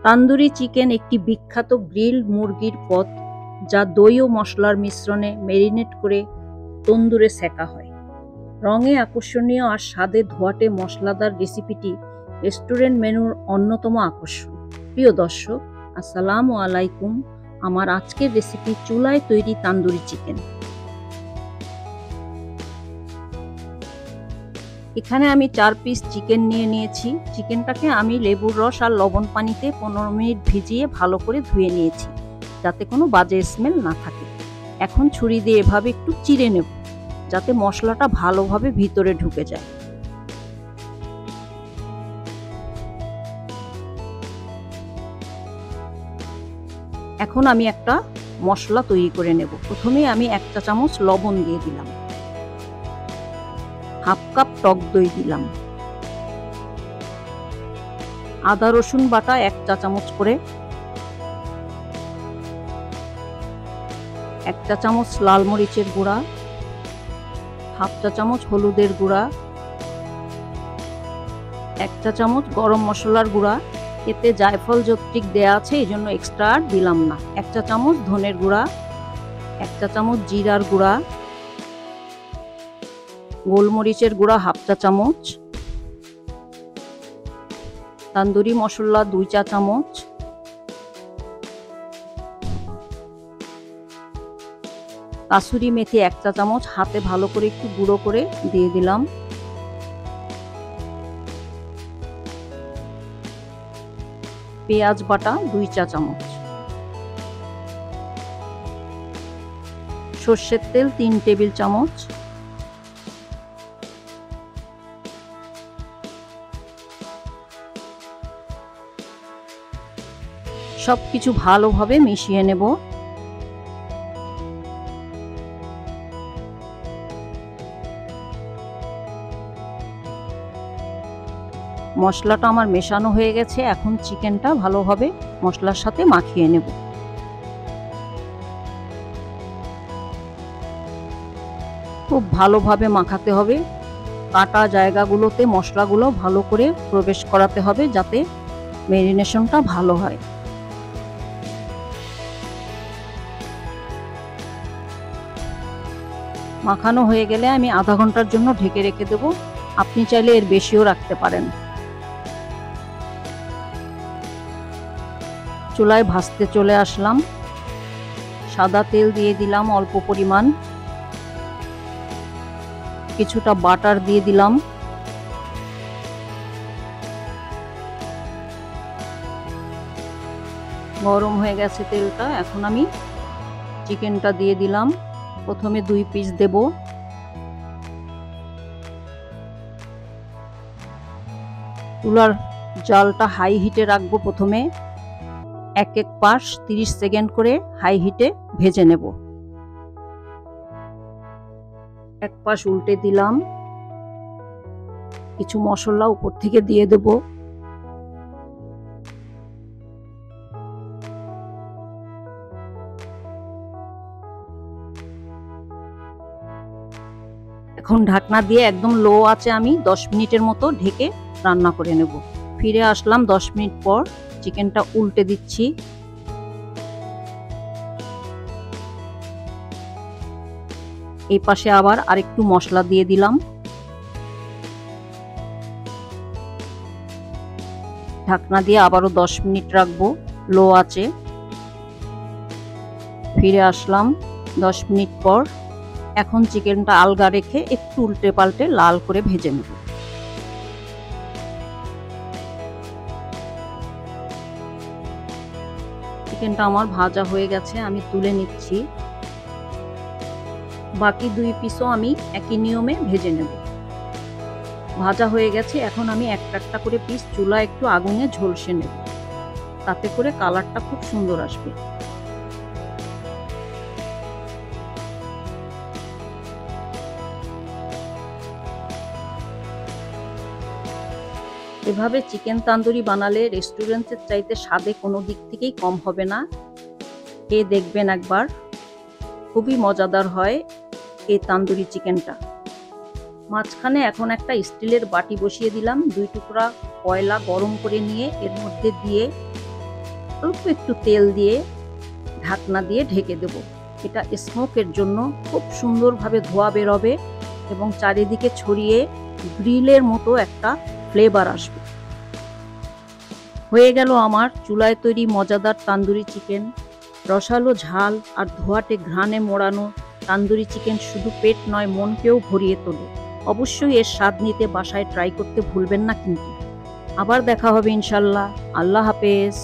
Tandoori chicken একটি বিখ্যাত grill মুরগির পদ, যা দই ও মশলার মিশ্রণে ম্যারিনেট করে তন্দুরে সেকা হয়। রঙে আকর্ষণীয় আর স্বাদে ধোঁয়াটে মশলাদার রেসিপিটি রেস্টুরেন্ট মেনুর অন্যতম আকর্ষণ। প্রিয় দর্শক, আসসালামু আলাইকুম। আমার আজকের রেসিপি চুলায় তৈরি তান্দুরি চিকেন। এখানে আমি 4 পিস চিকেন নিয়ে নিয়েছি। চিকেনটাকে আমি লেবুর রস আর লবণ পানিতে 15 মিনিট ভিজিয়ে ভালো করে ধুয়ে নিয়েছি, যাতে কোনো বাজে স্মেল না থাকে। এখন ছুরি দিয়ে এভাবে একটু চিড়ে নেব, যাতে মশলাটা ভালোভাবে ভিতরে ঢুকে যায়। এখন আমি একটা মশলা তৈরি করে নেব। প্রথমে আমি 1 চা চামচ লবণ দিয়ে দিলাম, হাফ কাপ টক দই দিলাম, আদা রসুন বাটা 1 চা চামচ করে, 1 চা চামচ লাল মরিচের গুঁড়া, হাফ চা চামচ হলুদের গুঁড়া, 1 চা চামচ গরম মশলার গুঁড়া। এতে জায়ফল জত্রিক দেয়া আছে, এই জন্য এক্সট্রা আর দিলাম না। 1 চা চামচ ধনের গুঁড়া, 1 চা চামচ জিরার গুঁড়া, গোলমরিচের গুঁড়া হাফ চা চামচ, তান্দুরি মশলা 2 চা চামচ, কাসুরি মেথি 1 চা চামচ হাতে ভালো করে একটু গুঁড়ো করে দিয়ে দিলাম। পেঁয়াজ বাটা 2 চা চামচ, সর্ষের তেল 3 টেবিল চামচ, সবকিছু ভালোভাবে মিশিয়ে নেব। মশলাটা আমার মেশানো হয়ে গেছে। এখন চিকেনটা ভালোভাবে মশলার সাথে মাখিয়ে নেব। খুব ভালোভাবে মাখাতে হবে। কাটা জায়গাগুলোতে মশলাগুলো ভালো করে প্রবেশ করাতে হবে, যাতে ম্যারিনেশনটা ভালো হয়। মাখানো হয়ে গেলে আমি আধা ঘন্টার জন্য ঢেকে রেখে দেব। আপনি চাইলে এর বেশিও রাখতে পারেন। চুলায় ভাজতে চলে আসলাম। সাদা তেল দিয়ে দিলাম অল্প পরিমাণ, কিছুটা বাটার দিয়ে দিলাম, গরম হয়ে গেছে তেলটা। এখন আমি চিকেনটা দিয়ে দিলাম। প্রথমে 2 পিস দেব। চুলার জালটা হাই হিটে রাখবো। প্রথমে এক এক পাশ 30 সেকেন্ড করে হাই হিটে ভেজে নেব। এক পাশ উল্টে দিলাম, কিছু মশলা উপর থেকে দিয়ে দেব। এখন ঢাকনা দিয়ে একদম লো আঁচে আমি 10 মিনিটের মতো ঢেকে রান্না করে নেব। ফিরে আসলাম 10 মিনিট পর। চিকেনটা উল্টে দিচ্ছি। এই পাশে আবার আরেকটু মশলা দিয়ে দিলাম। ঢাকনা দিয়ে আবারও 10 মিনিট রাখবো লো আঁচে। ফিরে আসলাম 10 মিনিট পর। এখন চিকেনটা আলগা রেখে একটু উল্টে পাল্টে লাল করে ভেজে নেব। চিকেনটা আমার ভাজা হয়ে গেছে, আমি তুলে নিচ্ছি। বাকি 2 পিসও আমি একই নিয়মে ভেজে নেব। ভাজা হয়ে গেছে। এখন আমি একটা একটা করে পিস চুলা একটু আগুনে ঝলসে নেব, তাতে করে কালারটা খুব সুন্দর আসবে। এভাবে চিকেন তান্দুরি বানালে রেস্টুরেন্টের চাইতে স্বাদে কোনো দিক থেকেই কম হবে না। খেয়ে দেখবেন একবার, খুবই মজাদার হয় এই তান্দুরি চিকেনটা। মাঝখানে এখন একটা স্টিলের বাটি বসিয়ে দিলাম। 2 টুকরা কয়লা গরম করে নিয়ে এর মধ্যে দিয়ে অল্প একটু তেল দিয়ে ঢাকনা দিয়ে ঢেকে দেব। এটা স্মোকের জন্য খুব সুন্দরভাবে ধোঁয়া বেরোবে এবং চারিদিকে ছড়িয়ে গ্রিলের মতো একটা ফ্লেভার আসবে। হয়ে গেল আমার চুলায় তৈরি মজাদার তান্দুরি চিকেন। রসালো ঝাল আর ধোঁয়াটে ঘ্রাণে মোড়ানো তান্দুরি চিকেন শুধু পেট নয়, মনকেও ভরিয়ে তোলে। অবশ্যই এর স্বাদ নিতে বাসায় ট্রাই করতে ভুলবেন না কিন্তু। আবার দেখা হবে ইনশাল্লাহ। আল্লাহ হাফেজ।